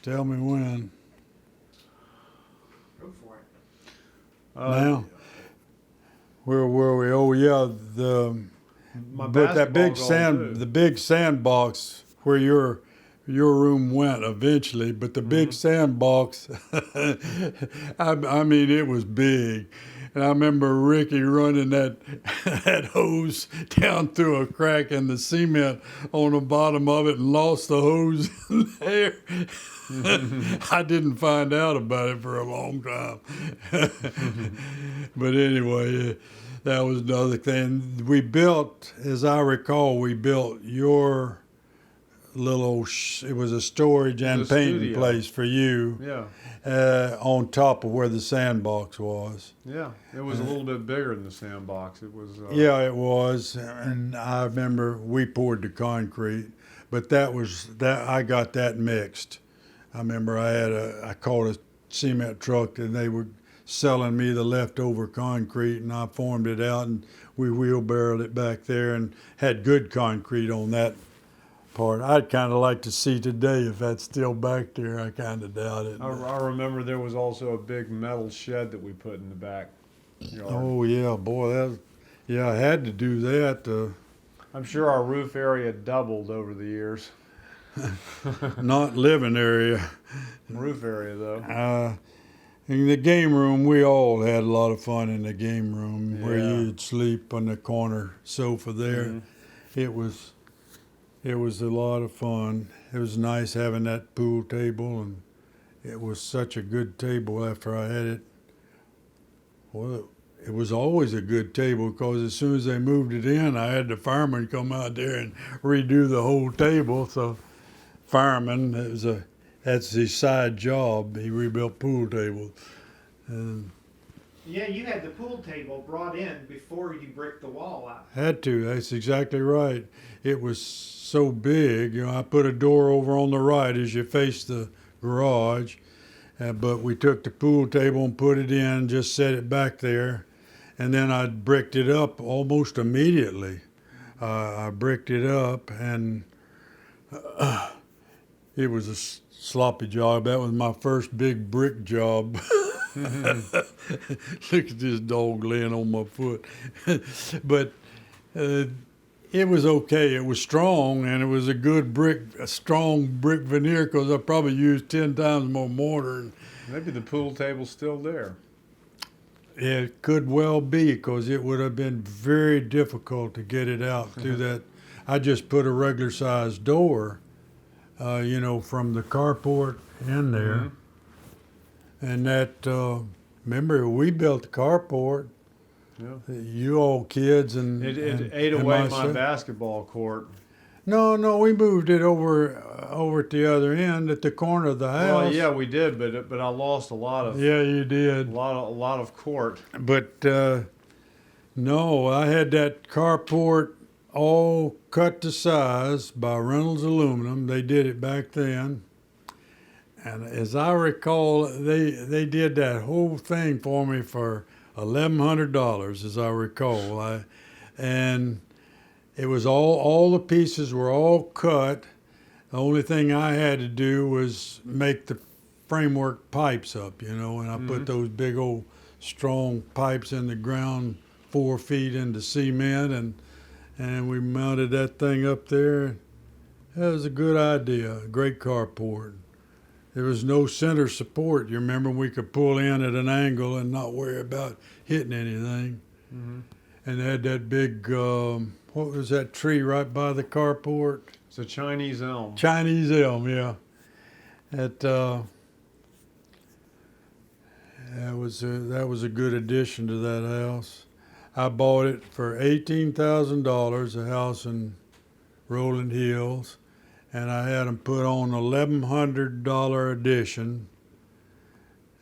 Tell me when. Go for it. Now, where were we? Oh yeah, but that big the big sandbox where your room went eventually. But the big sandbox, I mean, it was big. And I remember Ricky running that hose down through a crack in the cement on the bottom of it and lost the hose in there. I didn't find out about it for a long time. But anyway, that was another thing. We built, as I recall, we built your little, it was a storage and painting place for you. Yeah. On top of where the sandbox was. Yeah, it was a little bit bigger than the sandbox. It was. Yeah, it was, and I remember we poured the concrete, but I got that mixed. I remember I called a cement truck, and they were selling me the leftover concrete, and I formed it out, and we wheelbarrowed it back there, and had good concrete on that part. I'd kind of like to see today if that's still back there. I kind of doubt it. I remember there was also a big metal shed that we put in the back yard. Oh yeah, boy, I had to do that. I'm sure our roof area doubled over the years. Not living area. Roof area though. In the game room, we all had a lot of fun in the game room where you'd sleep on the corner sofa there. Mm-hmm. It was a lot of fun. It was nice having that pool table, and it was such a good table after I had it. Well, it was always a good table because as soon as they moved it in, I had the fireman come out there and redo the whole table. So fireman, that's his side job. He rebuilt pool tables. And yeah, you had the pool table brought in before you bricked the wall out. Had to. That's exactly right. It was so big. I put a door over on the right as you face the garage, but we took the pool table and put it in, just set it back there, and then I bricked it up almost immediately. I bricked it up, and it was a sloppy job. That was my first big brick job. Look at this dog laying on my foot. But it was okay. It was strong, and it was a strong brick veneer because I probably used 10 times more mortar. Maybe the pool table's still there. It could well be because it would have been very difficult to get it out through that. I just put a regular sized door, from the carport in there. Mm-hmm. And that, remember, we built the carport. Yeah. You all kids and it ate away my basketball court. No, we moved it over at the other end at the corner of the house. Well, yeah, we did, but I lost a lot of. Yeah, you did. A lot of court. But no, I had that carport all cut to size by Reynolds Aluminum. They did it back then. And as I recall, they did that whole thing for me for $1,100, as I recall. And it was all the pieces were all cut. The only thing I had to do was make the framework pipes up, and I put those big old strong pipes in the ground 4 feet into cement, and we mounted that thing up there. That was a good idea, a great carport. There was no center support. You remember we could pull in at an angle and not worry about hitting anything. Mm-hmm. And they had that big, what was that tree right by the carport? It's a Chinese elm. Chinese elm, yeah. That was a good addition to that house. I bought it for $18,000, a house in Rolling Hills. And I had them put on $1,100 addition,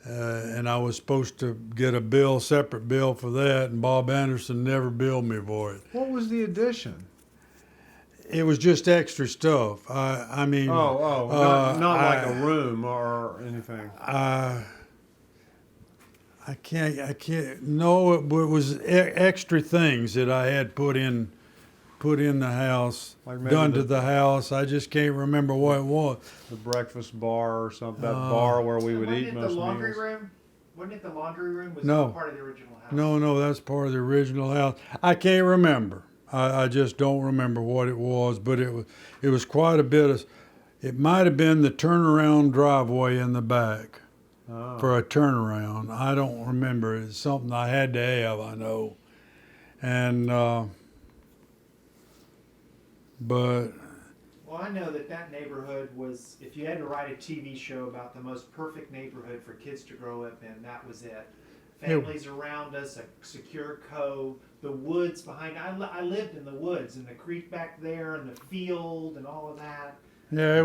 and I was supposed to get a separate bill for that, and Bob Anderson never billed me for it. What was the addition? It was just extra stuff. I mean. Not like a room or anything. I can't. No, it was extra things that I had put put in the house, Like maybe done to the- the house. I just can't remember what it was. The breakfast bar or something, that bar where we would Wasn't eat it most the laundry meals. room? Wasn't it the laundry room? Was No. that part of the original house? No, that's part of the original house. I can't remember. I just don't remember what it was, but it was quite a bit of. It might have been the turnaround driveway in the back Oh. for a turnaround. I don't remember. It's something I had to have. I know, and but Well, I know that neighborhood was, if you had to write a TV show about the most perfect neighborhood for kids to grow up in, that was it. Families around us, a secure cove, the woods behind. I lived in the woods, and the creek back there, and the field, and all of that. yeah,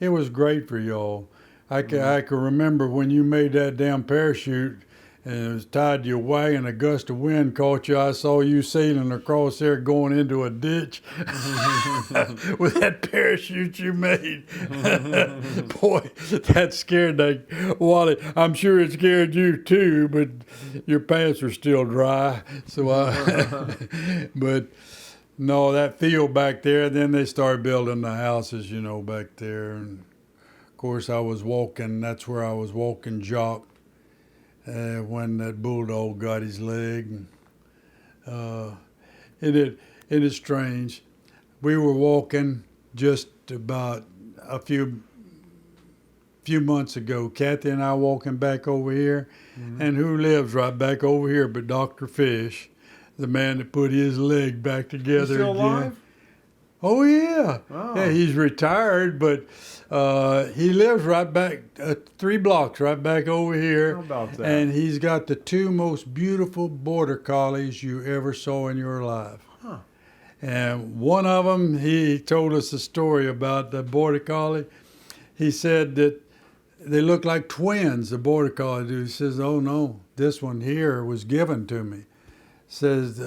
it was great for y'all. I can remember when you made that damn parachute and it was tied to your wagon, a gust of wind caught you. I saw you sailing across there going into a ditch with that parachute you made. Boy, that scared that Wally. I'm sure it scared you too, but your pants were still dry. So but no, that field back there, then they started building the houses, back there. And of course, I was walking, that's where I was walking Jock. When that bulldog got his leg. It is strange. We were walking just about a few months ago. Kathy and I walking back over here, and who lives right back over here but Dr. Fish, the man that put his leg back together He's still again. alive? Oh yeah, Oh. yeah. He's retired, but he lives right back 3 blocks right back over here. How about that? And he's got the 2 most beautiful border collies you ever saw in your life. Huh. And one of them, he told us a story about the border collie. He said that they look like twins. The border collie do. He says, "Oh no, this one here was given to me." Says,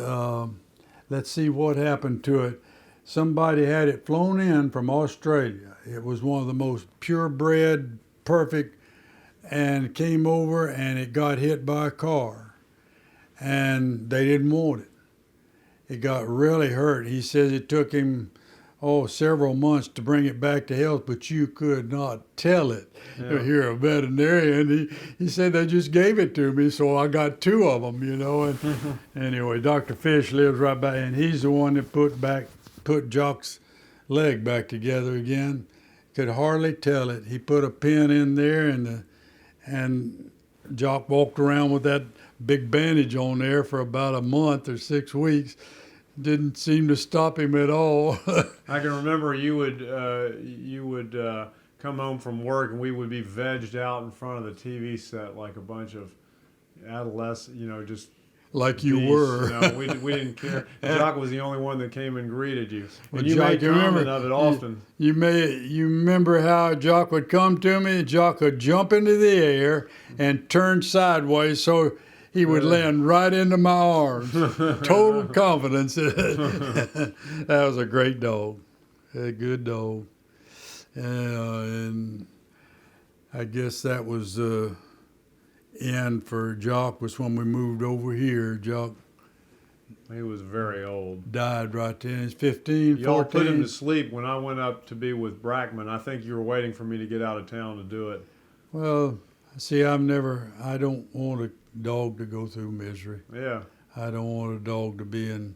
"Let's see what happened to it." Somebody had it flown in from Australia. It was one of the most purebred, perfect, and came over and it got hit by a car. And they didn't want it. It got really hurt. He says it took him, several months to bring it back to health, but you could not tell it. Yeah. You're a veterinarian. He said they just gave it to me, so I got 2 of them, And anyway, Dr. Fish lives right back, and he's the one that put Jock's leg back together again. Could hardly tell it. He put a pin in there, and Jock walked around with that big bandage on there for about a month or 6 weeks. Didn't seem to stop him at all. I can remember you would come home from work and we would be vegged out in front of the TV set like a bunch of adolescents, just Like you beasts, were. we didn't care. Jock was the only one that came and greeted you. Well, And you Jock, made you comment remember- of it often. You remember how Jock would come to me? Jock would jump into the air and turn sideways so he would land right into my arms. Total confidence. That was a great dog. A good dog. And I guess that was the end for Jock was when we moved over here. Jock He was very old. died right then. He's 15, Y'all 14. put him to sleep when I went up to be with Brackman. I think you were waiting for me to get out of town to do it. Well, see, I don't want a dog to go through misery. Yeah. I don't want a dog to be in.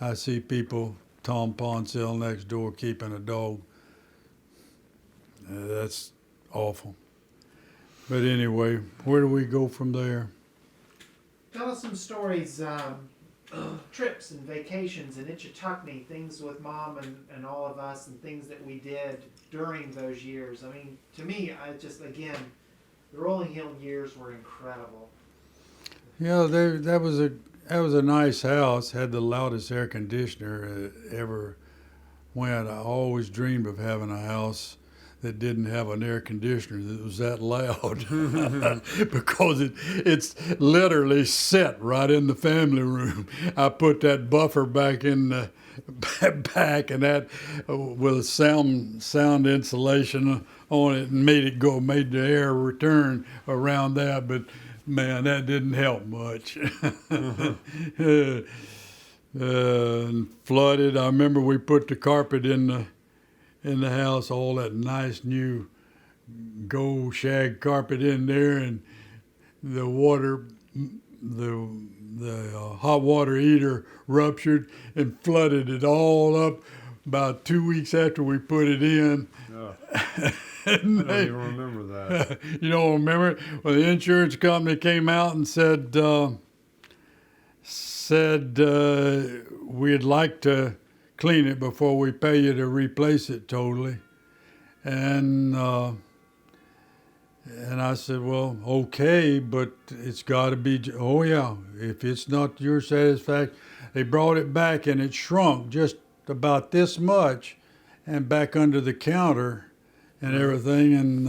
I see people, Tom Ponsell next door, keeping a dog. That's awful. But anyway, where do we go from there? Tell us some stories, trips and vacations and Itchituckney, things with Mom and all of us, and things that we did during those years. I mean, to me, the Rolling Hill years were incredible. Yeah, that was a nice house. Had the loudest air conditioner ever went. I always dreamed of having a house that didn't have an air conditioner that was that loud because it's literally set right in the family room. I put that buffer back in the back, and that with sound insulation on it, and made the air return around that. But man, that didn't help much. and flooded. I remember we put the carpet in the house, all that nice new gold shag carpet in there, and the water, the hot water heater ruptured and flooded it all up about 2 weeks after we put it in. Oh, I don't even remember that. You don't remember it? Well, the insurance company came out and said we'd like to clean it before we pay you to replace it totally. And I said, well, okay, but it's got to be, oh yeah, if it's not your satisfaction. They brought it back and it shrunk just about this much and back under the counter and everything. And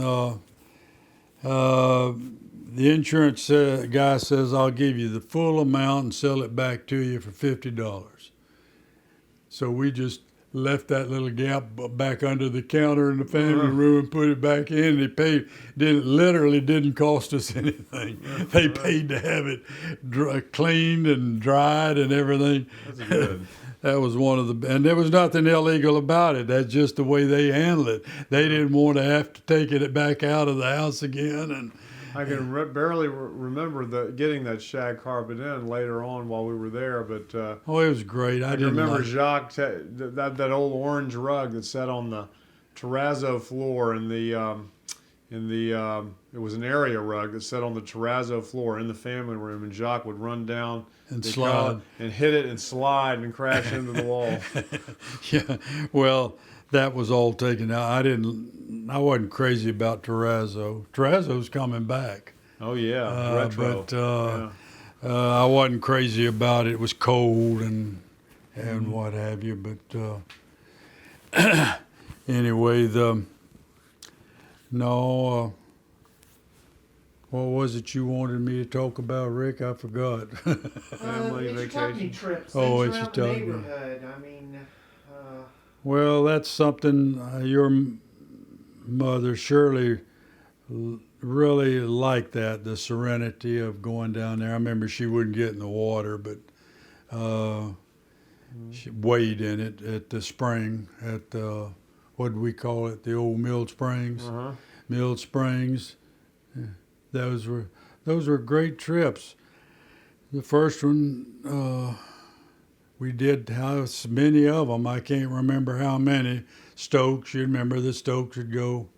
the insurance guy says, I'll give you the full amount and sell it back to you for $50. So we just left that little gap back under the counter in the family room and put it back in. They paid, didn't cost us anything. They paid to have it cleaned and dried and everything. That's good. That was one of the, and there was nothing illegal about it. That's just the way they handled it. They didn't want to have to take it back out of the house again. And I can barely remember getting that shag carpet in later on while we were there, but oh, it was great. I didn't remember like Jacques that old orange rug that sat on the terrazzo floor it was an area rug that sat on the terrazzo floor in the family room, and Jacques would run down and the slide column and hit it and slide and crash into the wall. Yeah, well, that was all taken out. I wasn't crazy about terrazzo. Terrazzo's coming back. Oh yeah, retro. But I wasn't crazy about it. It was cold and what have you. But anyway, what was it you wanted me to talk about, Rick? I forgot. Family vacation trips. Oh, Things it's around your the talking. neighborhood. I mean, Well, that's something your mother Shirley really liked, that the serenity of going down there. I remember she wouldn't get in the water, but she wade in it at the spring at what do we call it? The old Mill Springs. Uh-huh. Mill Springs. Those were great trips. The first one. We did house many of them. I can't remember how many. Stokes, you remember the Stokes would go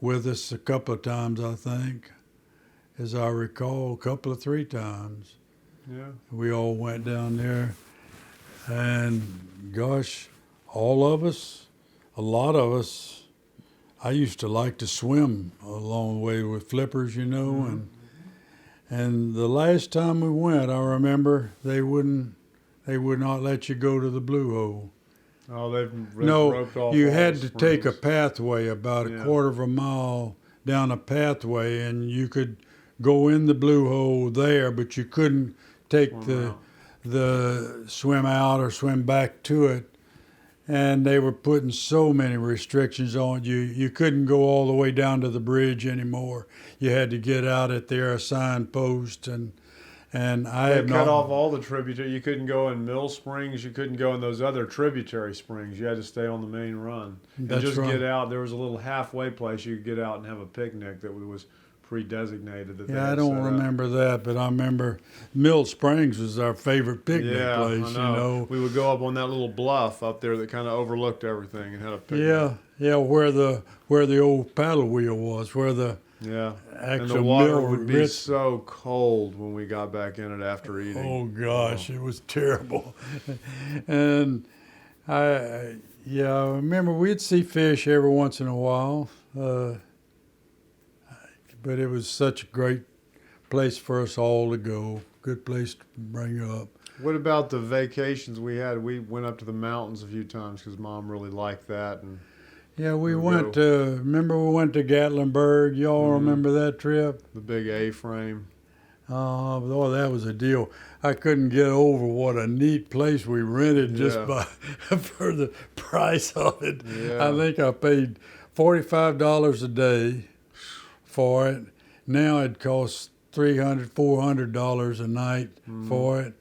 with us a couple of times, I think, as I recall, three times. Yeah. We all went down there, and gosh, all of us, a lot of us. I used to like to swim a long way with flippers, and the last time we went, I remember they would not let you go to the Blue Hole. Oh, they've No, roped off you all had the to take a springs. pathway about Yeah. a quarter of a mile down a pathway, and you could go in the Blue Hole there, but you couldn't take the swim out or swim back to it. And they were putting so many restrictions on you. You couldn't go all the way down to the bridge anymore. You had to get out at their assigned post, and I They have cut not. off all the tributary. You couldn't go in Mill Springs. You couldn't go in those other tributary springs. You had to stay on the main run. That's and just right. get out. There was a little halfway place you could get out and have a picnic that was pre-designated. That they Yeah, I had don't set up. remember that, but I remember Mill Springs was our favorite picnic Yeah, place. I know. We would go up on that little bluff up there that kind of overlooked everything and had a picnic. Yeah, where the old paddle wheel was, where the Yeah. And actual the water mill would be rit- so cold when we got back in it after eating. Oh gosh, it was terrible. And I remember we'd see fish every once in a while, but it was such a great place for us all to go. Good place to bring up. What about the vacations we had? We went up to the mountains a few times because Mom really liked that. And Yeah, we We'll went to. Remember we went to Gatlinburg. Y'all remember that trip? the big A-frame. Oh, that was a deal. I couldn't get over what a neat place we rented just Yeah. by for the price of it. Yeah. I think I paid $45 a day for it. Now it costs $300, $400 a night for it.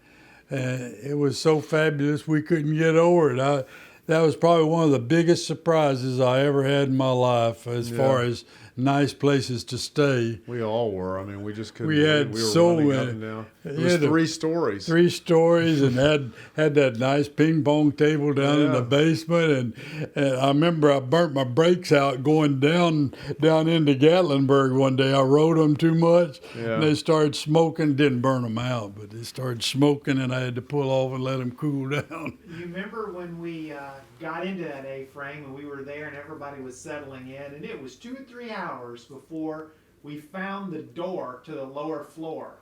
it was so fabulous we couldn't get over it. That was probably one of the biggest surprises I ever had in my life as far as nice places to stay. We all were. I mean, we just couldn't. We had believe we were so running many. up and down. It You was had to- 3 stories. 3 stories and had that nice ping pong table down in the basement, and I remember I burnt my brakes out going down into Gatlinburg one day. I rode them too much, and they started smoking. Didn't burn them out, but they started smoking, and I had to pull off and let them cool down. You remember when we got into that A-frame and we were there and everybody was settling in, and it was 2 or 3 hours before we found the door to the lower floor,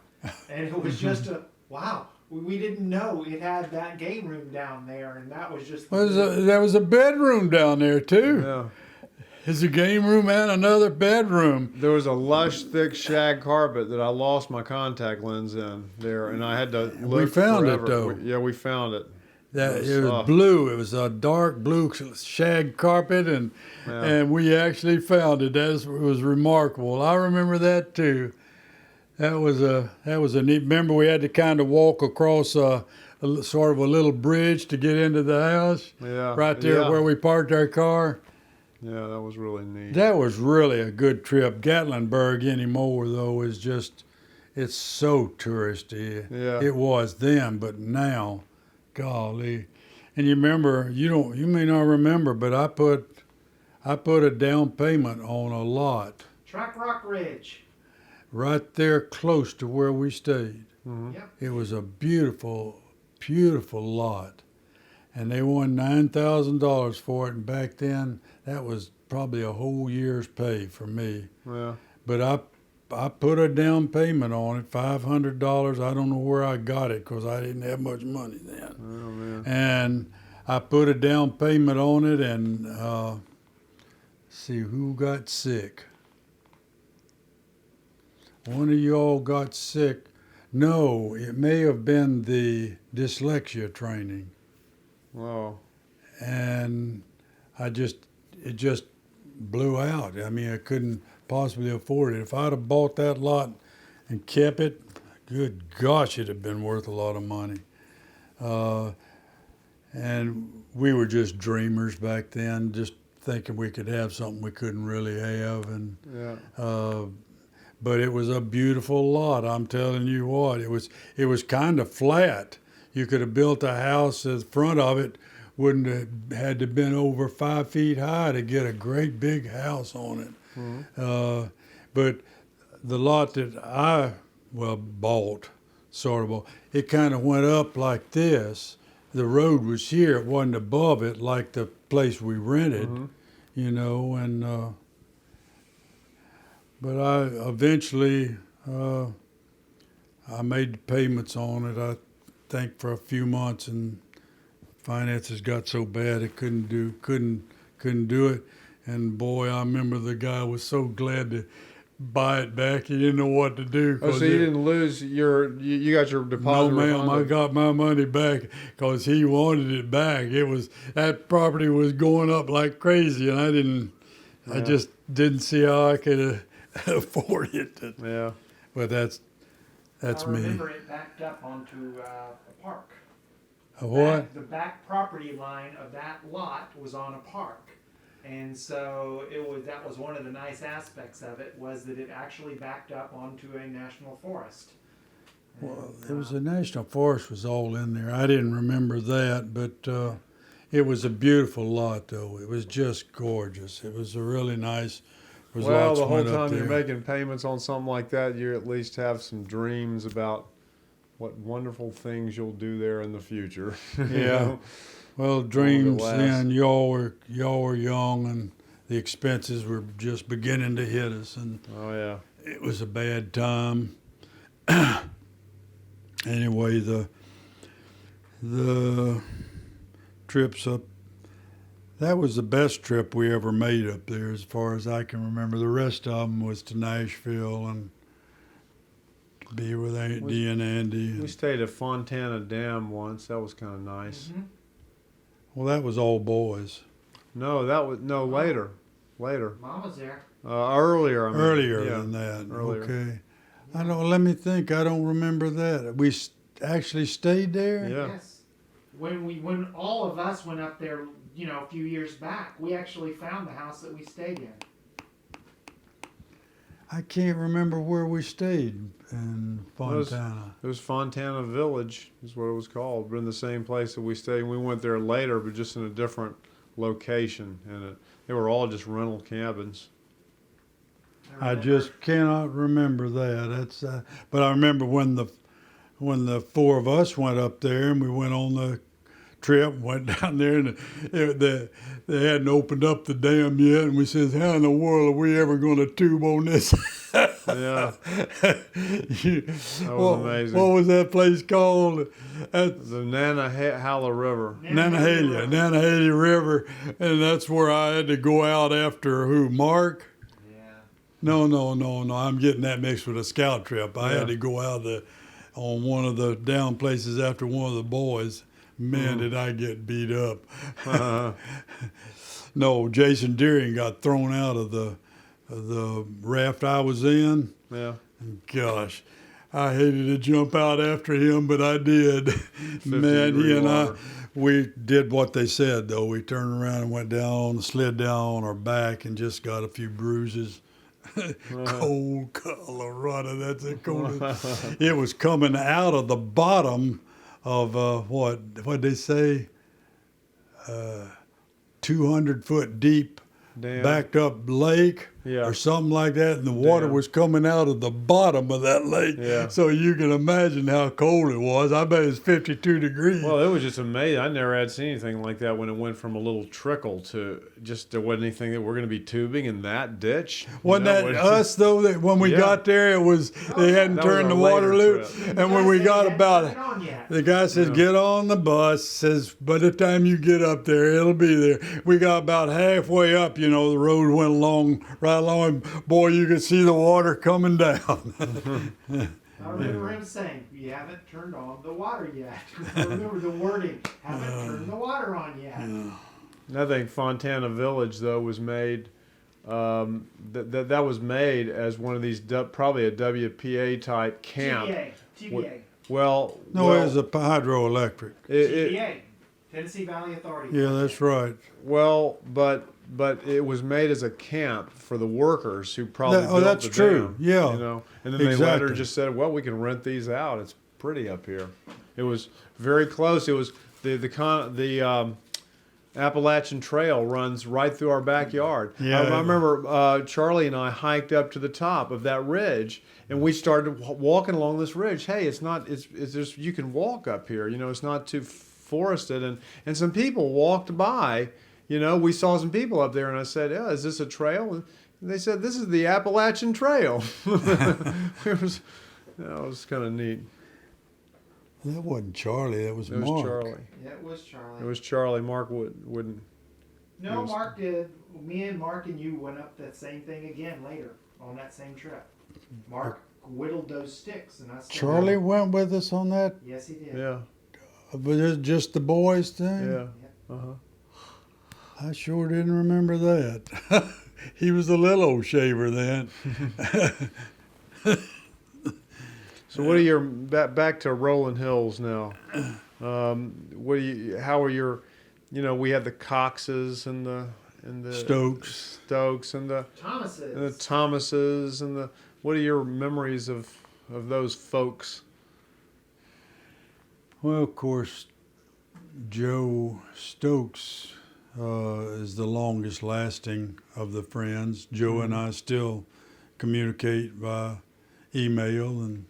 and it was just wow. We didn't know it had that game room down there, and that was just. There was a bedroom down there too. Yeah. There's a game room and another bedroom. There was a lush, thick shag carpet that I lost my contact lens in there, and I had to look. We found it, forever. though. We found it. It was blue. It was a dark blue shag carpet, and we actually found it. It was remarkable. I remember that too. That was a neat. Remember, we had to kind of walk across a sort of a little bridge to get into the house. Yeah. Right there where we parked our car. Yeah, that was really neat. That was really a good trip. Gatlinburg anymore though is just, it's so touristy. Yeah. It was then, but now. Golly. And you remember, you may not remember, but I put a down payment on a lot Track Rock Ridge. right there close to where we stayed. Mm-hmm. Yep. It was a beautiful, beautiful lot. And they won $9,000 for it, and back then that was probably a whole year's pay for me. Yeah. But I put a down payment on it, $500. I don't know where I got it because I didn't have much money then. Oh, man. And I put a down payment on it, and see who got sick. One of y'all got sick. No, it may have been the dyslexia training. Wow. And it just blew out. I mean, I couldn't possibly afford it. If I'd have bought that lot and kept it, good gosh, it'd have been worth a lot of money. And we were just dreamers back then, just thinking we could have something we couldn't really have. And but it was a beautiful lot. I'm telling you what, it was kind of flat. You could have built a house. The front of it wouldn't have had to been over 5 feet high to get a great big house on it. Mm-hmm. But the lot that I bought, sort of, it kind of went up like this. The road was here; it wasn't above it like the place we rented, you know. And but I eventually I made the payments on it. I think for a few months, and finances got so bad it couldn't do it. And boy, I remember the guy was so glad to buy it back. He didn't know what to do. Oh, so you didn't lose you got your deposit? No, ma'am, refunded? I got my money back because he wanted it back. That property was going up like crazy, and I just didn't see how I could afford it. Yeah. But that's I me. remember it backed up onto a park. A what? The back property line of that lot was on a park. And so that was one of the nice aspects of it, was that it actually backed up onto a national forest. Well, it was a national forest was all in there. I didn't remember that, but it was a beautiful lot, though. It was just gorgeous. It was a really nice. Well, the whole time you're making payments on something like that, you at least have some dreams about what wonderful things you'll do there in the future. Yeah. Well, dreams then, y'all were young, and the expenses were just beginning to hit us, and oh yeah, it was a bad time. Anyway, the trips up, that was the best trip we ever made up there, as far as I can remember. The rest of them was to Nashville and be with Aunt Dee and Andy. We stayed at Fontana Dam once. That was kind of nice. Mm-hmm. Well, that was all boys. No, that was later. Mom was there. Earlier. Earlier than that. Earlier. Okay. Let me think. I don't remember that. We actually stayed there? Yeah. Yes. When all of us went up there, you know, a few years back, we actually found the house that we stayed in. I can't remember where we stayed in Fontana. It was Fontana Village, is what it was called. We're in the same place that we stayed. We went there later, but just in a different location. And they were all just rental cabins. I just cannot remember that. That's but I remember when the four of us went up there and we went on the trip, went down there, and they hadn't opened up the dam yet, and we said, "How in the world are we ever going to tube on this?" Yeah, that was amazing. What was that place called? The Nantahala River. Nantahala River, and that's where I had to go out after who? Mark? No. I'm getting that mixed with a scout trip. I had to go out on one of the down places after one of the boys. Man, did I get beat up. No, Jason Deering got thrown out of the raft I was in. Yeah. Gosh, I hated to jump out after him, but I did. Man, he and we did what they said, though. We turned around and went down, slid down on our back, and just got a few bruises. Cold Colorado, that's the coldest. It was coming out of the bottom of what'd they say? 200-foot deep, Damn. backed up lake. Yeah. Or something like that, and the water Damn. was coming out of the bottom of that lake. Yeah. So you can imagine how cold it was. I bet it was 52 degrees. Well, it was just amazing. I never had seen anything like that when it went from a little trickle to just there wasn't anything that we're going to be tubing in that ditch. Wasn't that us though? That when we got there, it was they hadn't That was turned our the water later loose, trip. and when we got about it. The guy says, Yeah. "Get on the bus." Says, "By the time you get up there, it'll be there." We got about halfway up. You know, the road went right along. And boy, you could see the water coming down. I remember him saying, "You haven't turned on the water yet." I remember the wording, "Haven't turned the water on yet." I think Fontana Village though was made. That was made as one of these probably a WPA type camp. TVA. Well, No, it was a hydroelectric. TVA. Tennessee Valley Authority. Yeah, that's right. Well, but it was made as a camp for the workers who probably built that's the true. dam, Yeah. you know. And then they later Exactly. just said, "Well, we can rent these out. It's pretty up here." It was very close. It was the Appalachian Trail runs right through our backyard. Yeah. I remember Charlie and I hiked up to the top of that ridge, and we started walking along this ridge. Hey, it's just you can walk up here. You know, it's not too forested, and some people walked by. You know, we saw some people up there, and I said, "Yeah, is this a trail?" And they said, "This is the Appalachian Trail." It was kind of neat. That wasn't Charlie. That was It was Mark. Charlie. Yeah, it was Charlie. It was Charlie. Mark wouldn't. No, Mark did. Me and Mark and you went up that same thing again later on that same trip. Mark whittled those sticks, and I said, Charlie went with us on that. "Yes, he did." Yeah. But it's just the boys thing. Yeah. Uh-huh. I sure didn't remember that. He was a little old shaver then. So what are your back to Rolling Hills now? How are your, you know, we had the Coxes and the Stokes and the Thomases. Thomases and the. What are your memories of those folks? Well, of course, Joe Stokes is the longest lasting of the friends. Joe and I still communicate by email, and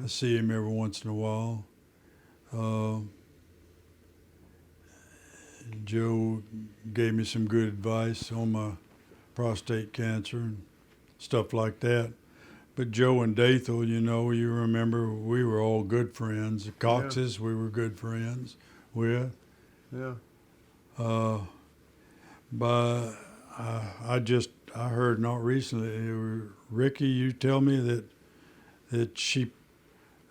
I see him every once in a while. Joe gave me some good advice on my prostate cancer and stuff like that. But Joe and Dathel, you know, you remember we were all good friends. The Coxes, we were good friends with. Yeah. But I heard not recently, Ricky, you tell me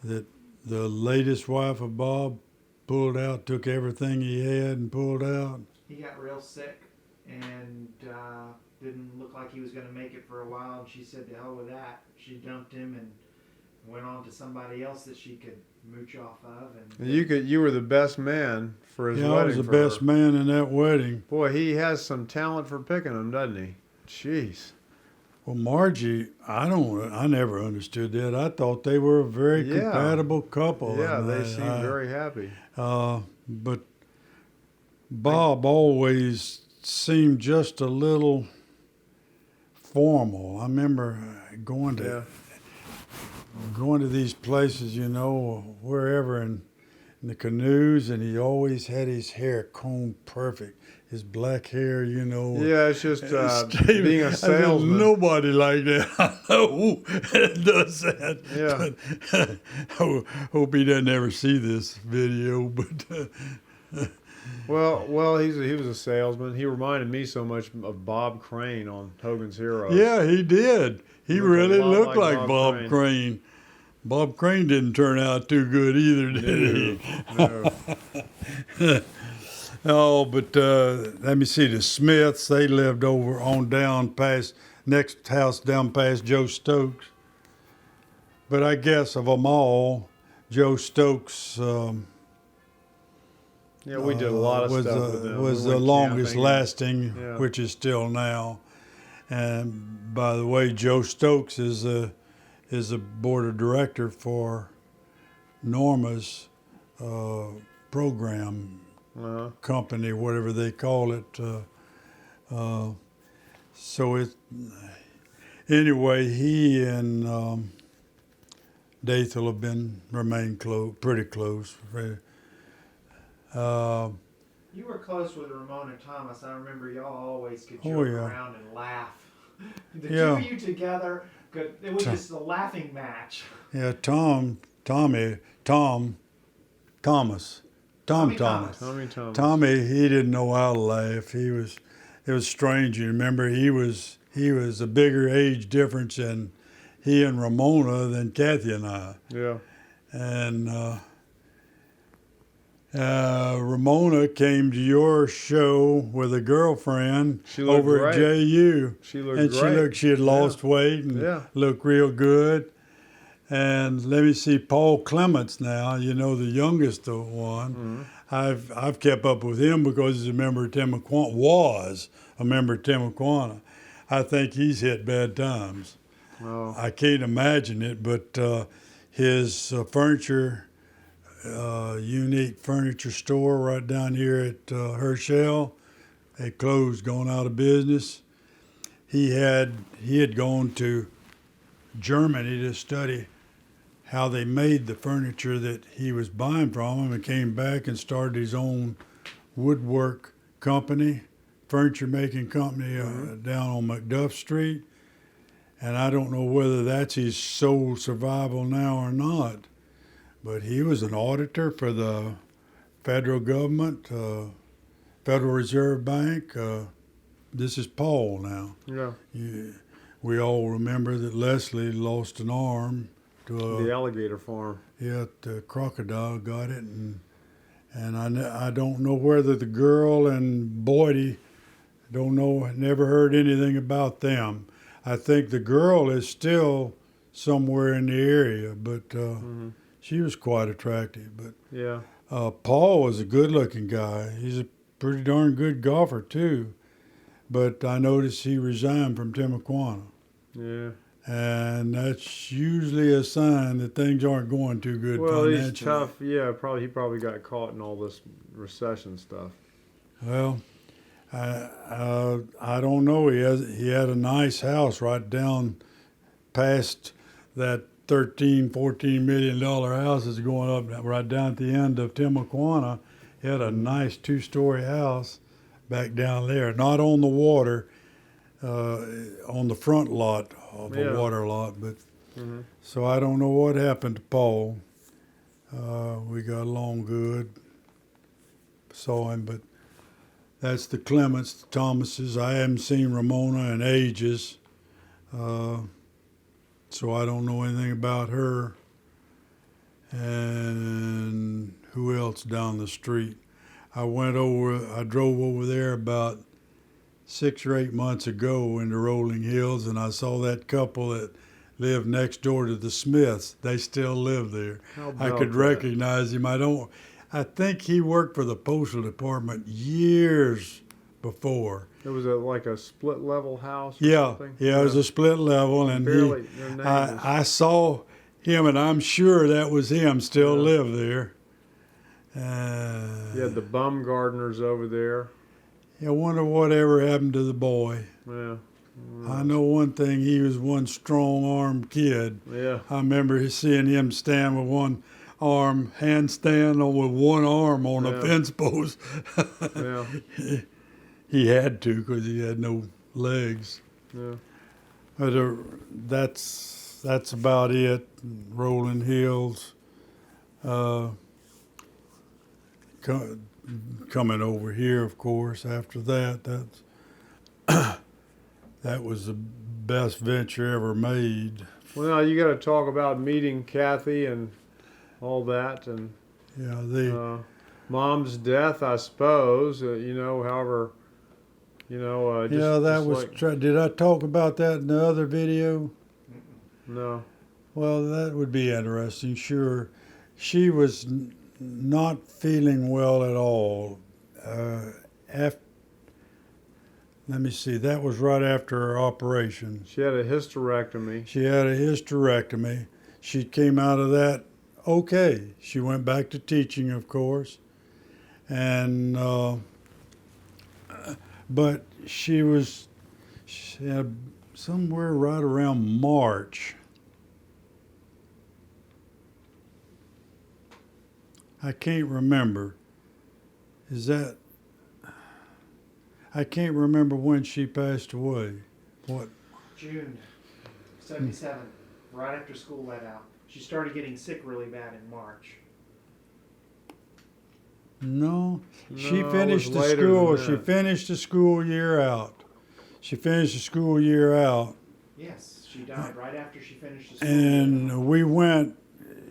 that the latest wife of Bob took everything he had and pulled out. He got real sick and didn't look like he was going to make it for a while. And she said, "To hell with that." She dumped him, and went on to somebody else that she could mooch off of. And You were the best man for his Yeah, wedding. I was the for best her. man in that wedding. Boy, he has some talent for picking them, doesn't he? Jeez. Well, Margie, I never understood that. I thought they were a very Yeah. compatible couple. Yeah, and they seem very happy. But Bob always seemed just a little formal. I remember going to these places, wherever in the canoes, and he always had his hair combed perfect. His black hair, Yeah, it's just straight. being a I said, salesman. nobody like that. I know who does that. Yeah. But I hope he doesn't ever see this video. But Well, he was a salesman. He reminded me so much of Bob Crane on Hogan's Heroes. yeah, he did. He Looked a really lot looked like like Bob Bob Crane. Bob Crane didn't turn out too good either, did he? No. Oh, but let me see. The Smiths, they lived over on down past, next house down past Joe Stokes. But I guess of them all, Joe Stokes Yeah, we did a lot of was stuff with them. was We the went longest camping. lasting, Yeah. which is still now. And by the way, Joe Stokes is a board of director for Norma's program Uh-huh. company, whatever they call it. So anyway, he and Dathel have remained pretty close. you were close with Ramona Thomas. I remember y'all always could Oh, joke yeah. around and laugh. The Yeah. two of you together, it was just a laughing match. Yeah, Thomas. Tommy Thomas. Tommy Thomas. Tommy, he didn't know how to laugh. It was strange. You remember, he was a bigger age difference in he and Ramona than Kathy and I. Yeah. And Ramona came to your show with a girlfriend She looked over great. at JU. She looked And great. she had lost weight and Yeah. looked real good. And let me see, Paul Clements now, the youngest one. Mm-hmm. I've kept up with him because he's a member of Timaquana, was a member of Timaquana. I think he's hit bad times. Oh. I can't imagine it, but his furniture, unique furniture store right down here at Herschel, they closed, gone out of business. He had gone to Germany to study how they made the furniture that he was buying from him, and came back and started his own woodwork company, furniture making company down on McDuff Street. And I don't know whether that's his sole survival now or not, but he was an auditor for the federal government, Federal Reserve Bank. This is Paul now. Yeah. We all remember that Leslie lost an arm to The alligator farm. the crocodile got it, and I don't know whether the girl and Boydie, never heard anything about them. I think the girl is still somewhere in the area, but she was quite attractive. But Yeah. Paul was a good-looking guy. He's a pretty darn good golfer too. But I noticed he resigned from Timaquana. Yeah. And that's usually a sign that things aren't going too good Well, financially. he's tough. Yeah, he probably got caught in all this recession stuff. Well, I don't know. He had a nice house right down past that $13-14 million house that's going up right down at the end of Timaquana. He had a nice 2-story house back down there, not on the water, on the front lot of a water lot. But so I don't know what happened to Paul. We got along good, saw him, but that's the Clements, the Thomases. I haven't seen Ramona in ages, so I don't know anything about her. And who else down the street? I drove over there about 6 or 8 months ago into Rolling Hills, and I saw that couple that lived next door to the Smiths. They still live there. How I about could that? recognize him. I think he worked for the postal department years before. It was like a split level house or Yeah, something? yeah, it was a split level, and Barely, their name was, I saw him, and I'm sure that was him. Still Yeah. lived there. you had the bum gardeners over there. I wonder whatever happened to the boy. Yeah. I know one thing, he was one strong-armed kid. Yeah. I remember seeing him stand with one arm, handstand on with one arm on a Yeah. fence post. Yeah. He had to because he had no legs. Yeah. But that's about it. Rolling Hills. Coming over here, of course. After that, that was the best venture ever made. Well, now you got to talk about meeting Kathy and all that, and Yeah, Mom's death, I suppose. However, just, yeah, that just was. like, Did I talk about that in the other video? no. Well, that would be interesting. Sure, she was not feeling well at all. Let me see. That was right after her operation. She had a hysterectomy. She had a hysterectomy. She came out of that okay. She went back to teaching, of course, and but she had somewhere right around March. I can't remember. I can't remember when she passed away. What? June 77, right after school let out. She started getting sick really bad in March. No, she No, it finished was the later school. than She that. finished the school year out. She finished the school year out, Yes, she died right after she finished the school year out. and we went.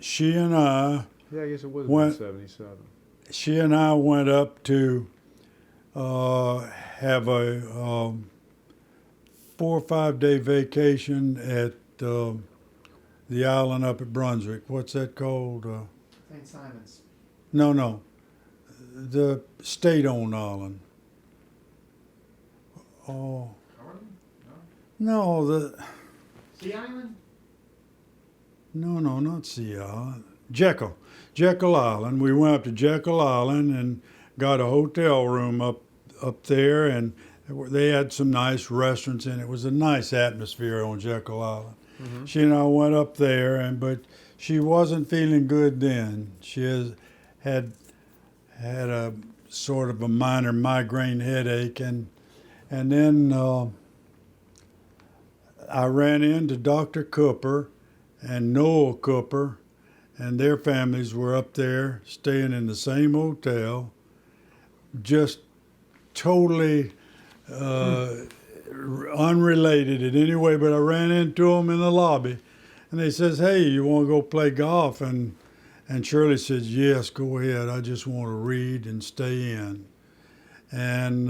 She and I. Yeah, I guess it was When- 77. She and I went up to have a 4 or 5 day vacation at the island up at Brunswick. What's that called? St. Simon's. No, the state-owned island. Oh Carlin? no, the Sea Island? no, not Sea Island. Jekyll Island. We went up to Jekyll Island and got a hotel room up there, and they had some nice restaurants, and it was a nice atmosphere on Jekyll Island. Mm-hmm. She and I went up there, but she wasn't feeling good then. She had a sort of a minor migraine headache, and then I ran into Dr. Cooper and Noah Cooper, and their families were up there staying in the same hotel, just totally unrelated in any way. But I ran into them in the lobby, and they says, "Hey, you want to go play golf?" And Shirley says, "Yes, go ahead. I just want to read and stay in." And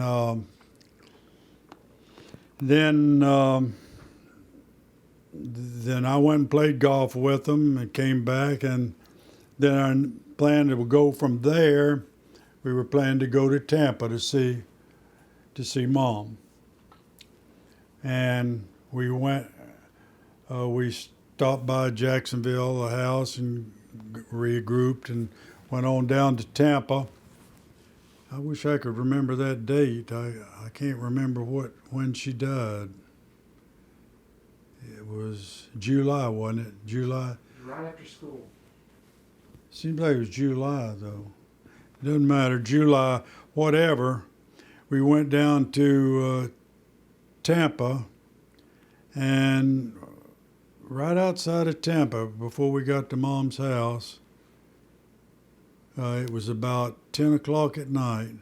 then I went and played golf with them and came back, and then I planned to go from there. We were planning to go to Tampa to see Mom, and we went. We stopped by Jacksonville, the house, and regrouped and went on down to Tampa. I wish I could remember that date. I can't remember when she died. It was July, wasn't it? July. Right after school. Seems like it was July, though. Doesn't matter. July, whatever. We went down to Tampa, and right outside of Tampa, before we got to Mom's house, it was about 10 o'clock at night.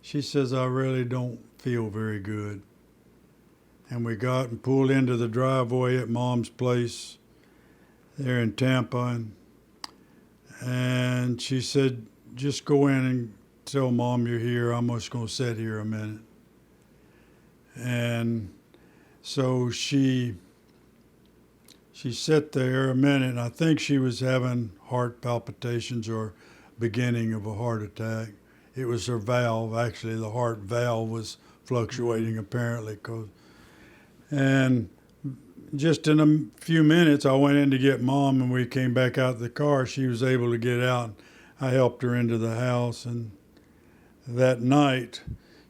She says, "I really don't feel very good." And we got and pulled into the driveway at Mom's place there in Tampa, and she said, "Just go in and tell Mom you're here. I'm just going to sit here a minute." And So she sat there a minute, and I think she was having heart palpitations or beginning of a heart attack. It was her valve, actually, the heart valve was fluctuating apparently. And just in a few minutes, I went in to get Mom, and we came back out of the car. She was able to get out. I helped her into the house, and that night,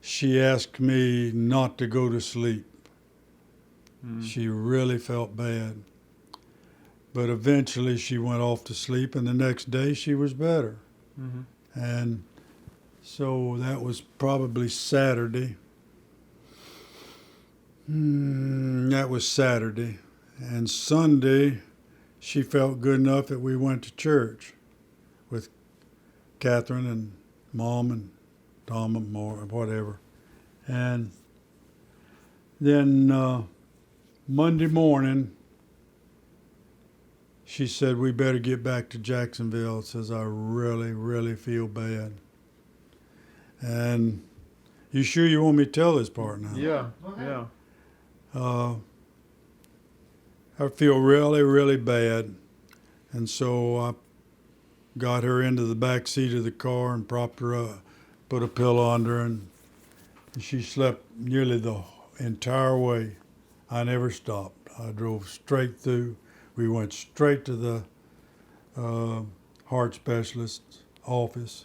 she asked me not to go to sleep. She really felt bad. But eventually she went off to sleep, and the next day she was better. Mm-hmm. And so that was probably Saturday. That was Saturday. And Sunday, she felt good enough that we went to church with Catherine and Mom and Tom and more, whatever. And then Monday morning, she said, we better get back to Jacksonville. Says, I really, really feel bad. And you sure you want me to tell this part now? Yeah, Okay. yeah. I feel really, really bad. And so I got her into the back seat of the car and propped her up, put a pillow under her, and she slept nearly the entire way. I never stopped. I drove straight through. We went straight to the heart specialist's office.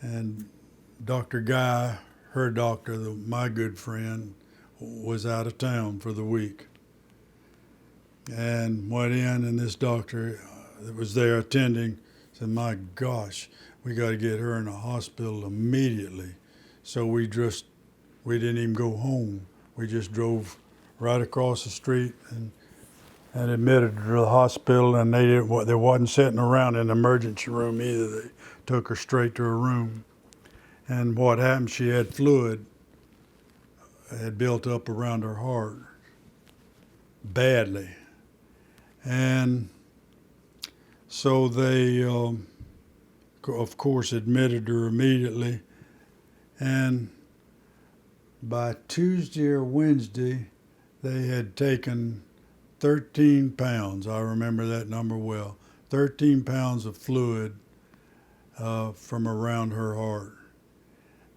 And Dr. Guy, her doctor, my good friend, was out of town for the week. And went in, and this doctor that was there attending said, my gosh, we got to get her in a hospital immediately. So we didn't even go home. We just drove right across the street and admitted her to the hospital, and they wasn't sitting around in the emergency room either. They took her straight to her room. And what happened, she had fluid had built up around her heart badly. And so they, of course, admitted her immediately. And by Tuesday or Wednesday, they had taken 13 pounds. I remember that number well. 13 pounds of fluid from around her heart.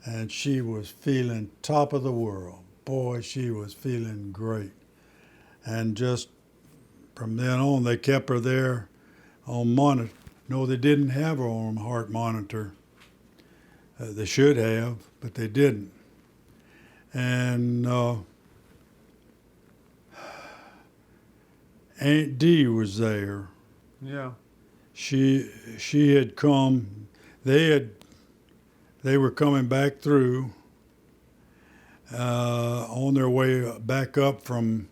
And she was feeling top of the world. Boy, she was feeling great. And just from then on, they kept her there on monitor. No, they didn't have her on heart monitor. They should have, but they didn't. And Aunt Dee was there. Yeah. She had come. They were coming back through on their way back up from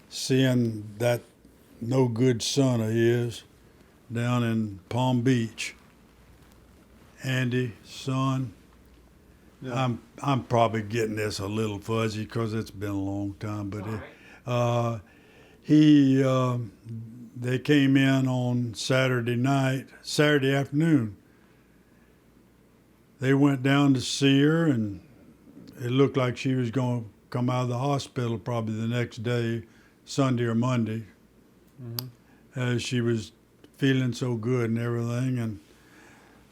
seeing that no good son of his down in Palm Beach. Andy, son. Yeah. I'm probably getting this a little fuzzy because it's been a long time, but All right. they came in on Saturday afternoon. They went down to see her, and it looked like she was going to come out of the hospital probably the next day, Sunday or Monday. Mm-hmm. She was feeling so good and everything, and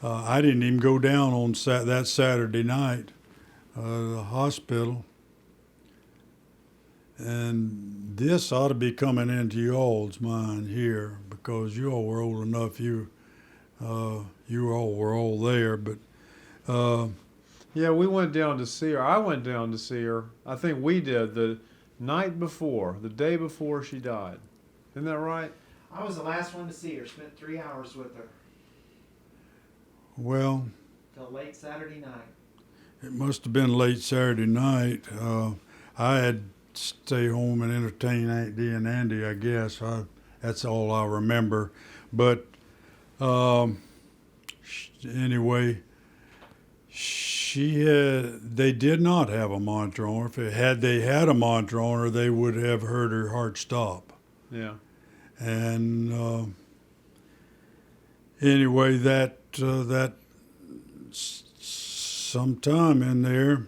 I didn't even go down on that Saturday night to the hospital. And this ought to be coming into y'all's mind here, because you all were old enough. You all were all there, but Yeah, we went down to see her. I went down to see her. I think we did the night before, the day before she died. Isn't that right? I was the last one to see her. Spent 3 hours with her well, till late Saturday night. it must have been late Saturday night. I had to stay home and entertain Aunt Dee and Andy, I guess. That's all I remember. But anyway, they did not have a monitor on her. Had they had a monitor on her, they would have heard her heart stop. Yeah. And anyway, that sometime in there,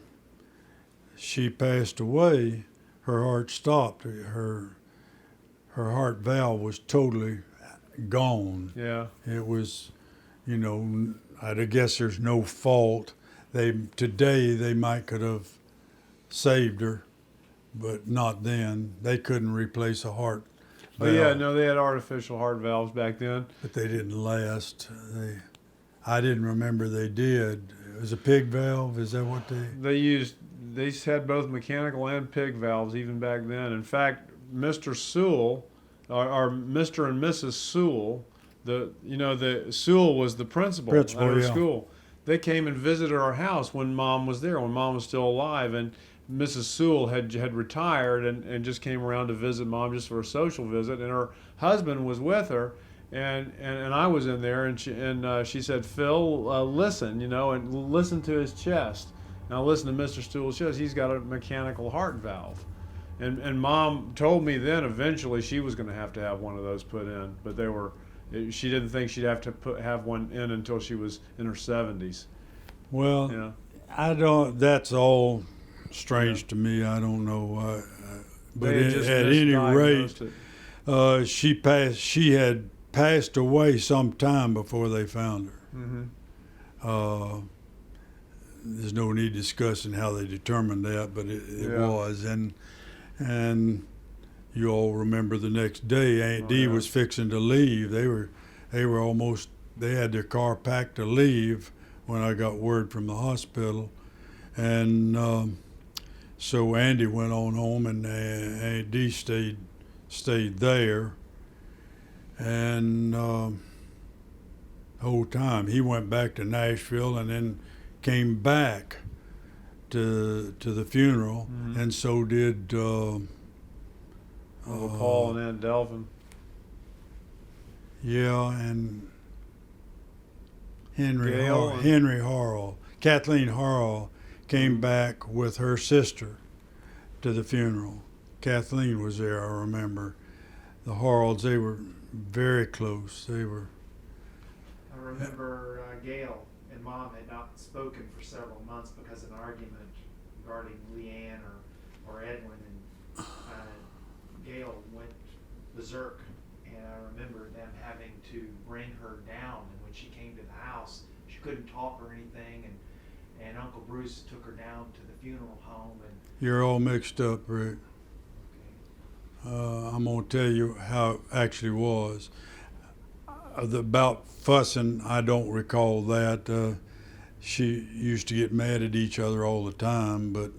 she passed away. her heart stopped. Her heart valve was totally gone. Yeah. It was, you know, I guess there's no fault. Today they might could have saved her, but not then. They couldn't replace a heart Oh valve. yeah, no, they had artificial heart valves back then. But they didn't last. I didn't remember they did. It was a pig valve. Is that what They had both mechanical and pig valves even back then. In fact, Mr. Sewell, or Mr. and Mrs. Sewell, the Sewell was the principal at our yeah. school. They came and visited our house when Mom was there, when Mom was still alive, and Mrs. Sewell had retired and just came around to visit Mom just for a social visit, and her husband was with her, and I was in there, and she said, Phil, listen, and listen to his chest. Now listen to Mr. Sewell's chest. He's got a mechanical heart valve. And Mom told me then eventually she was going to have one of those put in, but she didn't think she'd have to have one in until she was in her 70s. Well, Yeah. I don't. That's all strange to me. I don't know. But They had just at any rate, misdiagnosed it. She had passed away some time before they found her. Mm-hmm. There's no need discussing how they determined that, but it Yeah. was. And you all remember the next day, Aunt Dee was fixing to leave. They had their car packed to leave when I got word from the hospital. And so Andy went on home, and Aunt Dee stayed there. And the whole time he went back to Nashville and then came back to the funeral, and so did Uncle Paul and Aunt Delvin. and Henry Gail Harrell. Kathleen Harrell came back with her sister to the funeral. Kathleen was there, I remember. The Harrells, they were very close. I remember Gail and Mom had not spoken for several months because of an argument regarding Leanne or Edwin, and Gail went berserk, and I remember them having to bring her down, and when she came to the house she couldn't talk or anything, and Uncle Bruce took her down to the funeral home. And You're all mixed up, Rick. I'm going to tell you how it actually was. About fussing, I don't recall that. She used to get mad at each other all the time, but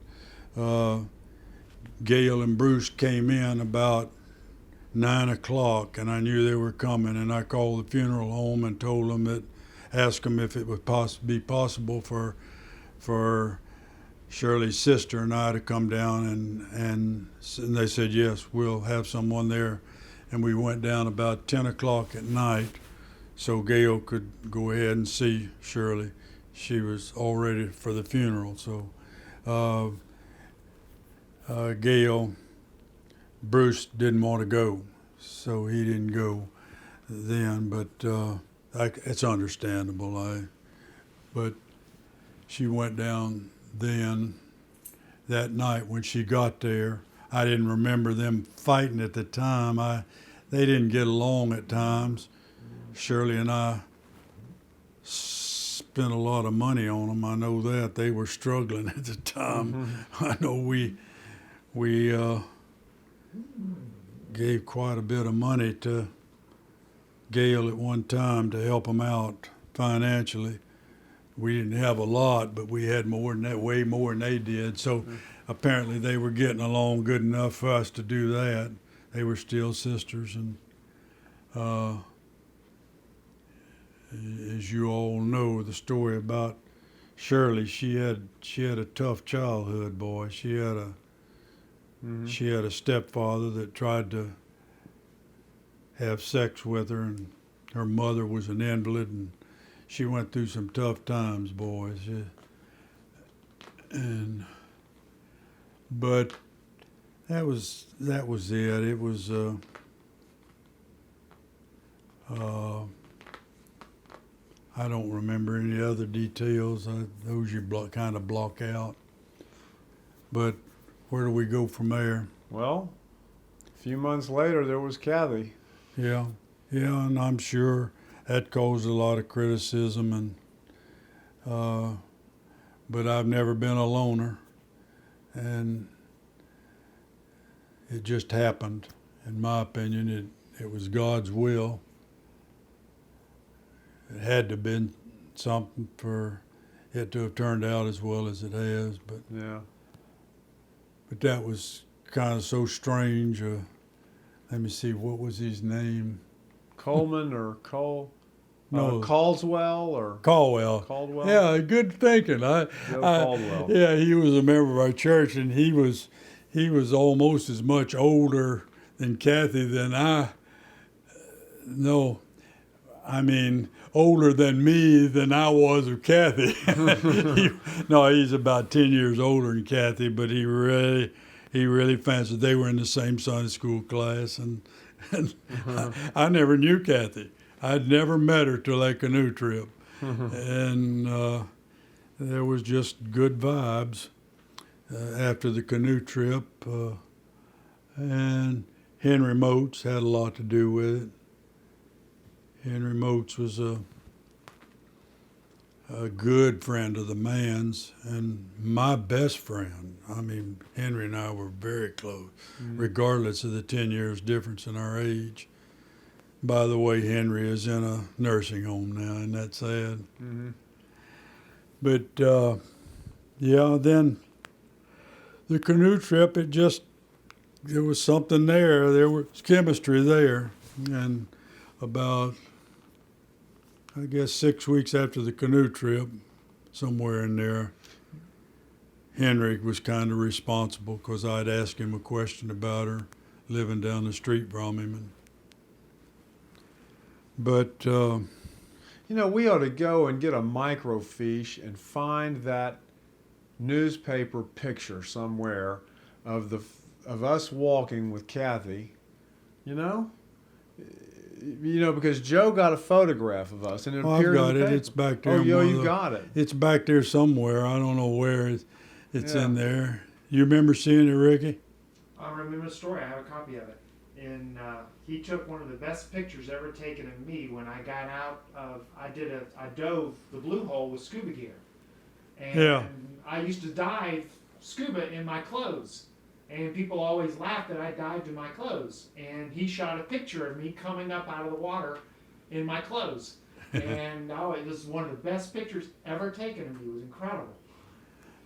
Gail and Bruce came in about 9 o'clock, and I knew they were coming, and I called the funeral home and told them asked them if it would be possible for Shirley's sister and I to come down, and they said, yes, we'll have someone there. And we went down about 10 o'clock at night so Gail could go ahead and see Shirley. She was all ready for the funeral. So Gail, Bruce didn't want to go, so he didn't go then, but it's understandable. But she went down then that night when she got there. I didn't remember them fighting at the time. They didn't get along at times. Shirley and I spent a lot of money on them. I know that. They were struggling at the time. I know we gave quite a bit of money to Gail at one time to help them out financially. We didn't have a lot, but we had more than that, way more than they did. So apparently they were getting along good enough for us to do that. They were still sisters, and as you all know, the story about Shirley, she had a tough childhood, boy. She had a stepfather that tried to have sex with her, and her mother was an invalid, and she went through some tough times, boys. But that was it. It was I don't remember any other details. Those you kind of block out. But where do we go from there? Well, a few months later, there was Kathy. Yeah, and I'm sure that caused a lot of criticism, and but I've never been a loner, and it just happened. In my opinion, it was God's will. It had to have been something for it to have turned out as well as it has, but Yeah. that was kind of so strange. Let me see, what was his name? Coleman or Cole? No. Caldwell or Caldwell. Caldwell? Yeah, good thinking. Joe Caldwell. Yeah, he was a member of our church, and he was almost as much older than Kathy than I. No, I mean older than me than I was of Kathy. He's about 10 years older than Kathy, but he really fancied. They were in the same Sunday school class, and I never knew Kathy. I'd never met her till that canoe trip, and there was just good vibes after the canoe trip, and Henry Moats had a lot to do with it. Henry Moats was a good friend of the man's and my best friend. I mean, Henry and I were very close, regardless of the 10 years difference in our age. By the way, Henry is in a nursing home now, and that's sad. Mm-hmm. But then the canoe trip, there was something there. There was chemistry there, and about, I guess, 6 weeks after the canoe trip, somewhere in there, Henry was kind of responsible because I'd asked him a question about her living down the street from him. But we ought to go and get a microfiche and find that newspaper picture somewhere of us walking with Kathy. Because Joe got a photograph of us, and it appeared I've got in the it. paper. It's back there. Oh, you got it. It's back there somewhere. I don't know where it's Yeah. in there. You remember seeing it, Ricky? I remember the story. I have a copy of it. And he took one of the best pictures ever taken of me when I got out of. I dove the blue hole with scuba gear, and Yeah. I used to dive scuba in my clothes, and people always laughed that I dived in my clothes. And he shot a picture of me coming up out of the water in my clothes, and this is one of the best pictures ever taken of me. It was incredible.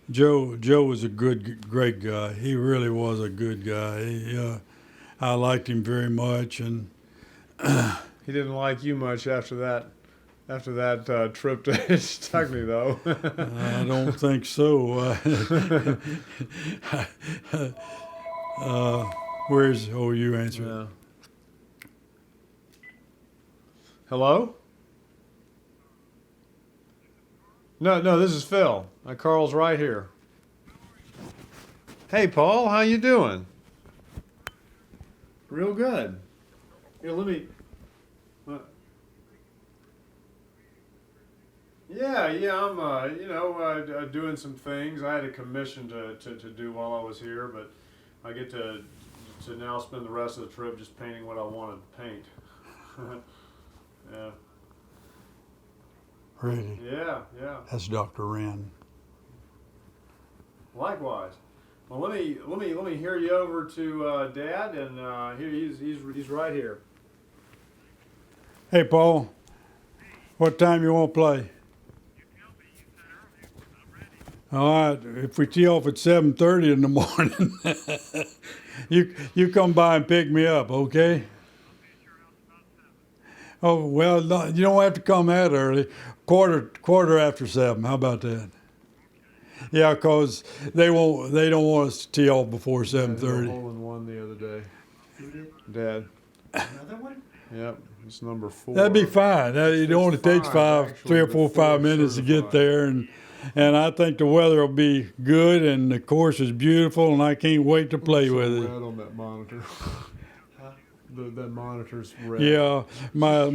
Joe was a great guy. He really was a good guy. I liked him very much, and He didn't like you much after that trip to Sandusky, though. I don't think so. You answer it. Yeah. Hello? No, this is Phil. Carl's right here. Hey, Paul, how you doing? Real good. Here, let me. I'm doing some things. I had a commission to do while I was here, but I get to now spend the rest of the trip just painting what I wanted to paint. Yeah. Really? Yeah. That's Dr. Wren. Likewise. Well, let me hear you over to Dad, and here he's right here. Hey, Paul. What time you want to play? All right. If we tee off at 7:30 in the morning, you come by and pick me up, okay? Oh well, no, you don't have to come that early. Quarter after 7. How about that? Yeah, 'cause they don't want us to tee off before 7:30. Hole in one the other day. Who did? Dad. Another one? Yep. It's number 4. That'd be fine. It only takes actually, 3 or but 4, 5 minutes to get certified. there, and I think the weather will be good, and the course is beautiful, and I can't wait to play with it. Red on that monitor. That monitor's red. Yeah, my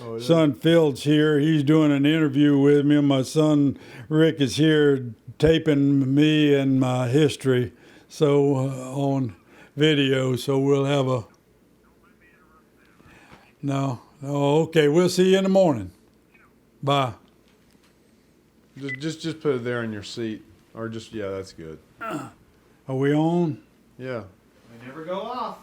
Oh, it is? son Phil's here. He's doing an interview with me. And my son Rick is here taping me and my history, so on video. So we'll have a. No. Oh, okay. We'll see you in the morning. Bye. Just put it there in your seat, or just that's good. Are we on? Yeah. We never go off.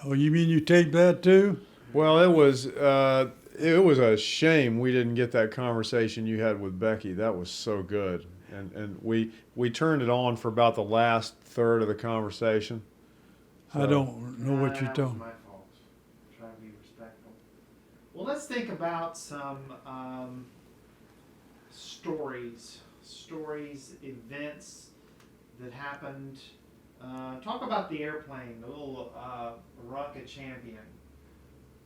Oh, you mean you taped that too? Well, it was a shame we didn't get that conversation you had with Becky. That was so good, and we turned it on for about the last third of the conversation. I don't know what you're That was talking. my fault. Try to be respectful. Well, let's think about some stories, events that happened. Talk about the airplane, the little rocket champion.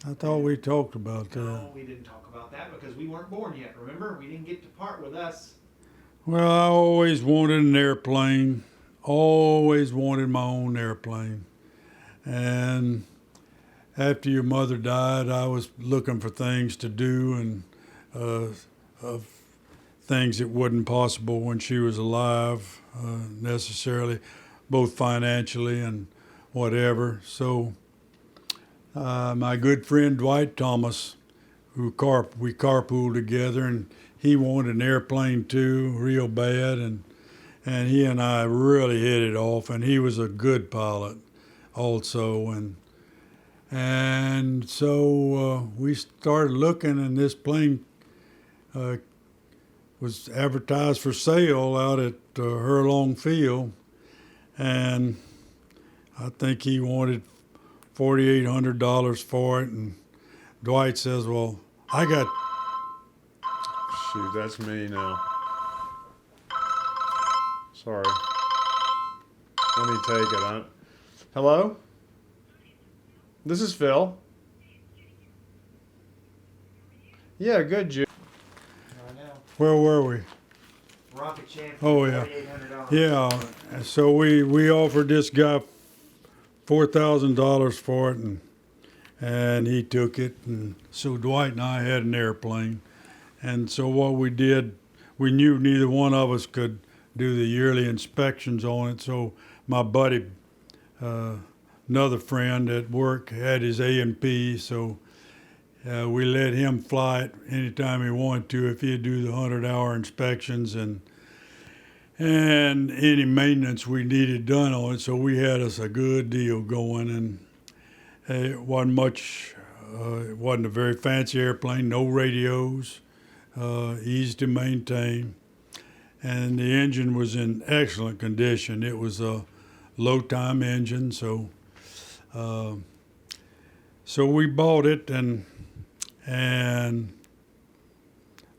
I thought we talked about that. No, we didn't talk about that because we weren't born yet. Remember, we didn't get to part with us. Well, I always wanted an airplane. Always wanted my own airplane. And after your mother died, I was looking for things to do and of things that wasn't possible when she was alive, necessarily, both financially and whatever. So my good friend Dwight Thomas, we carpooled together, and he wanted an airplane too, real bad, and he and I really hit it off, and he was a good pilot also, and so we started looking, and this plane was advertised for sale out at Hurlong Field, and I think he wanted $4,800 for it, and Dwight says, "Well, I got." Shoot, that's me now. Sorry. Let me take it. Hello? This is Phil. Yeah, good, Jude. I know. Where were we? Rocket champion. Oh, yeah. $4,800. Yeah, so we offered this guy $4,000 for it, and he took it, and so Dwight and I had an airplane, and so what we did, we knew neither one of us could do the yearly inspections on it, so my buddy, another friend at work, had his A&P, so we let him fly it anytime he wanted to if he'd do the 100-hour inspections and any maintenance we needed done on it. So we had us a good deal going, and it wasn't much. It wasn't a very fancy airplane, no radios, easy to maintain, and the engine was in excellent condition. It was a low-time engine, so we bought it, and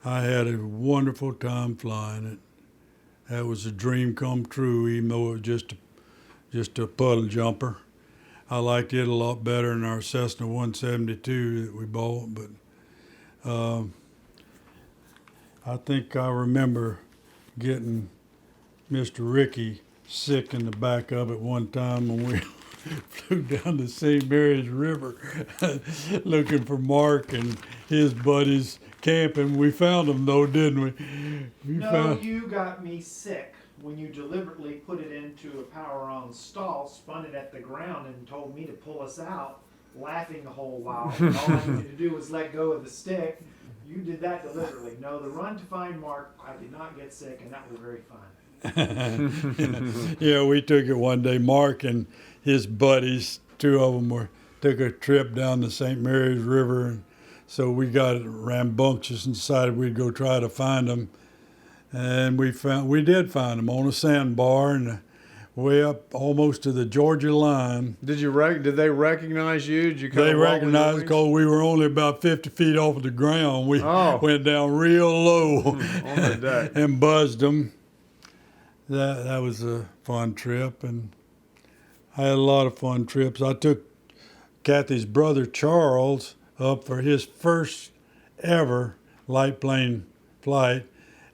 I had a wonderful time flying it. That was a dream come true, even though it was just a puddle jumper. I liked it a lot better than our Cessna 172 that we bought, but I think I remember getting Mr. Ricky sick in the back of it one time when we flew down the St. Mary's River looking for Mark and his buddies camping. We found them though, didn't we? No, you got me sick when you deliberately put it into a power-on stall, spun it at the ground, and told me to pull us out, laughing the whole while. And all I needed to do was let go of the stick. You did that deliberately. No, the run to find Mark, I did not get sick, and that was very fun. Yeah, we took it one day. Mark and his buddies, two of them took a trip down the St. Mary's River, and so we got rambunctious and decided we'd go try to find them. And we did find them on a sandbar and way up almost to the Georgia line. Did they recognize you? Did you They walk with recognized your because we were only about 50 feet off of the ground. We went down real low on the deck and buzzed them. That was a fun trip, and I had a lot of fun trips. I took Kathy's brother Charles up for his first ever light plane flight,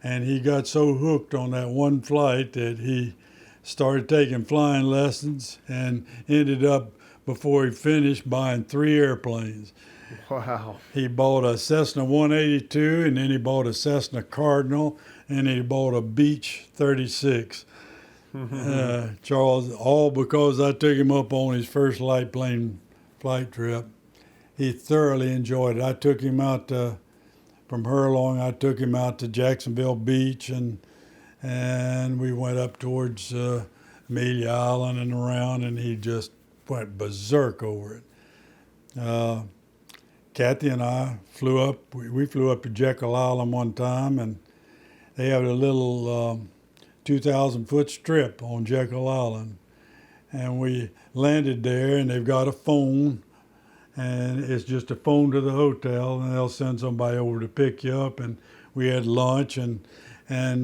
and he got so hooked on that one flight that he started taking flying lessons and ended up, before he finished, buying 3 airplanes. Wow. He bought a Cessna 182, and then he bought a Cessna Cardinal, and he bought a Beech 36. Charles, all because I took him up on his first light plane flight trip. He thoroughly enjoyed it. I took him out from Hurlong. I took him out to Jacksonville Beach, and we went up towards Amelia Island and around, and he just went berserk over it. Kathy and I flew up. We flew up to Jekyll Island one time, and they have a little 2,000-foot strip on Jekyll Island. And we landed there, and they've got a phone, and it's just a phone to the hotel, and they'll send somebody over to pick you up. And we had lunch and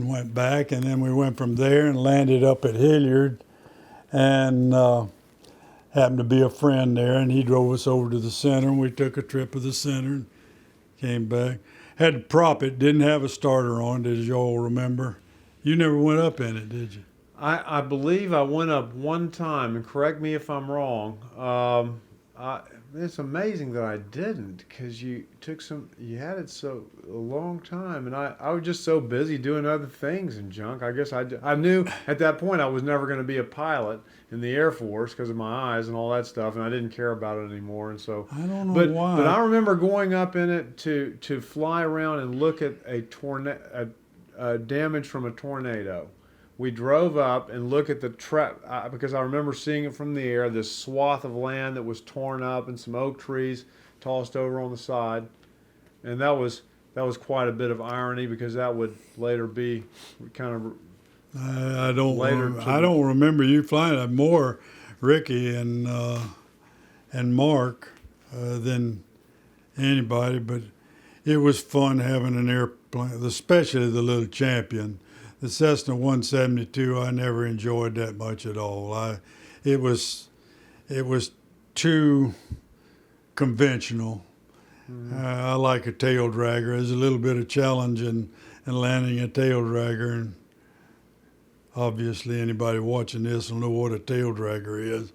went back, and then we went from there and landed up at Hilliard, and happened to be a friend there, and he drove us over to the center, and we took a trip of the center and came back. Had to prop it, didn't have a starter on it, as you all remember. You never went up in it, did you? I believe I went up one time, and correct me if I'm wrong. It's amazing that I didn't, because you had it so a long time, and I was just so busy doing other things and junk. I guess I knew at that point I was never going to be a pilot in the Air Force because of my eyes and all that stuff, and I didn't care about it anymore. And so I don't know why. But I remember going up in it to fly around and look at a damage from a tornado. We drove up and looked at the because I remember seeing it from the air, this swath of land that was torn up and some oak trees tossed over on the side. And that was quite a bit of irony, because that would later be kind of I don't remember you flying it. More Ricky and Mark than anybody, but it was fun having an airplane, especially the little Champion. The Cessna 172, I never enjoyed that much at all. It was too conventional. I like a tail dragger. There's a little bit of challenge in landing a tail dragger, and obviously anybody watching this will know what a tail dragger is.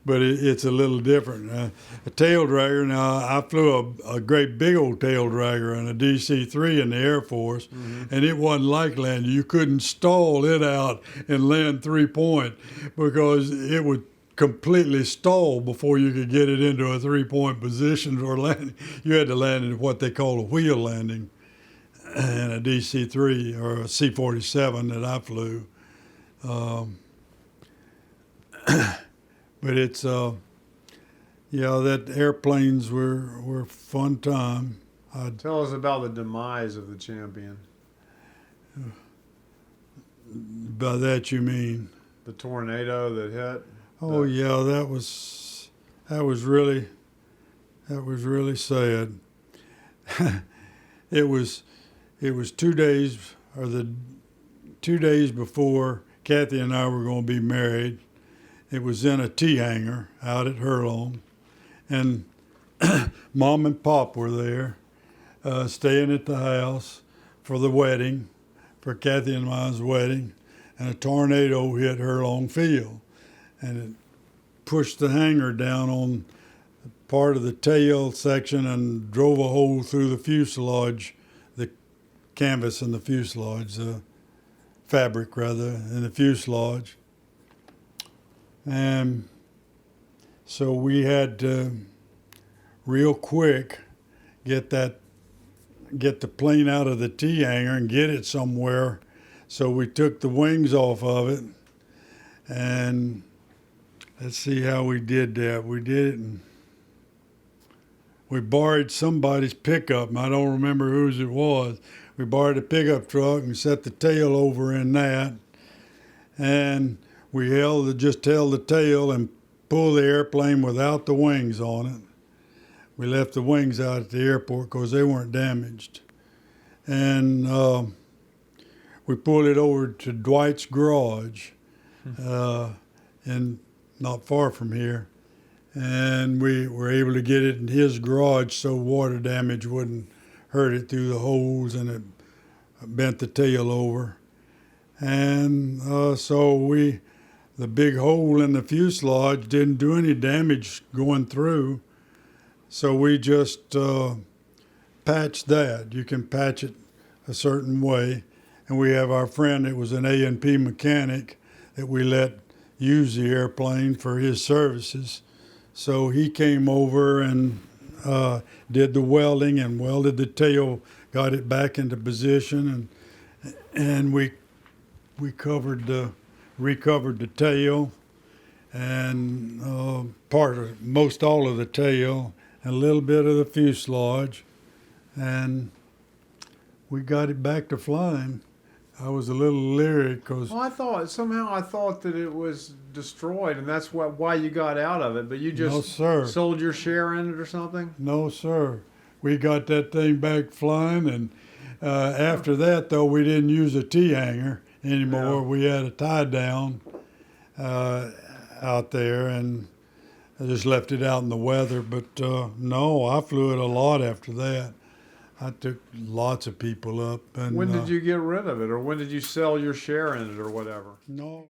But it's a little different. A tail dragger, now I flew a great big old tail dragger in a DC-3 in the Air Force, and it wasn't like landing. You couldn't stall it out and land 3-point, because it would completely stall before you could get it into a 3-point position for landing. You had to land in what they call a wheel landing in a DC-3 or a C-47 that I flew. But it's, that airplanes were fun time. Tell us about the demise of the Champion. By that you mean? The tornado that hit. Oh yeah, that was really sad. It was 2 days, or the 2 days before Kathy and I were going to be married. It was in a tea hangar out at Hurlong, and Mom and Pop were there, staying at the house for the wedding, for Kathy and I's wedding, and a tornado hit Hurlong Field, and it pushed the hangar down on part of the tail section and drove a hole through the fuselage, the canvas in the fuselage, the fabric rather, in the fuselage. And so we had to real quick get the plane out of the tea hangar and get it somewhere. So we took the wings off of it, and let's see how we did that. We did it, and we borrowed somebody's pickup, and I don't remember whose it was. We borrowed a pickup truck and set the tail over in that, and we just held the tail and pulled the airplane without the wings on it. We left the wings out at the airport because they weren't damaged. And we pulled it over to Dwight's garage, and not far from here. And we were able to get it in his garage so water damage wouldn't hurt it through the holes, and it bent the tail over. And so the big hole in the fuselage didn't do any damage going through. So we just patched that. You can patch it a certain way. And we have our friend that was an A&P mechanic that we let use the airplane for his services. So he came over and did the welding and welded the tail, got it back into position, and we recovered the tail and most all of the tail and a little bit of the fuselage, and we got it back to flying. I was a little leery because Well, I thought that it was destroyed, and that's why you got out of it. But you just No, sir. sold your share in it or something. no, sir, we got that thing back flying, and after that, though, we didn't use a T-hanger anymore. No. We had a tie down out there, and I just left it out in the weather. But no, I flew it a lot after that. I took lots of people up. And When did you get rid of it, or when did you sell your share in it, or whatever? No.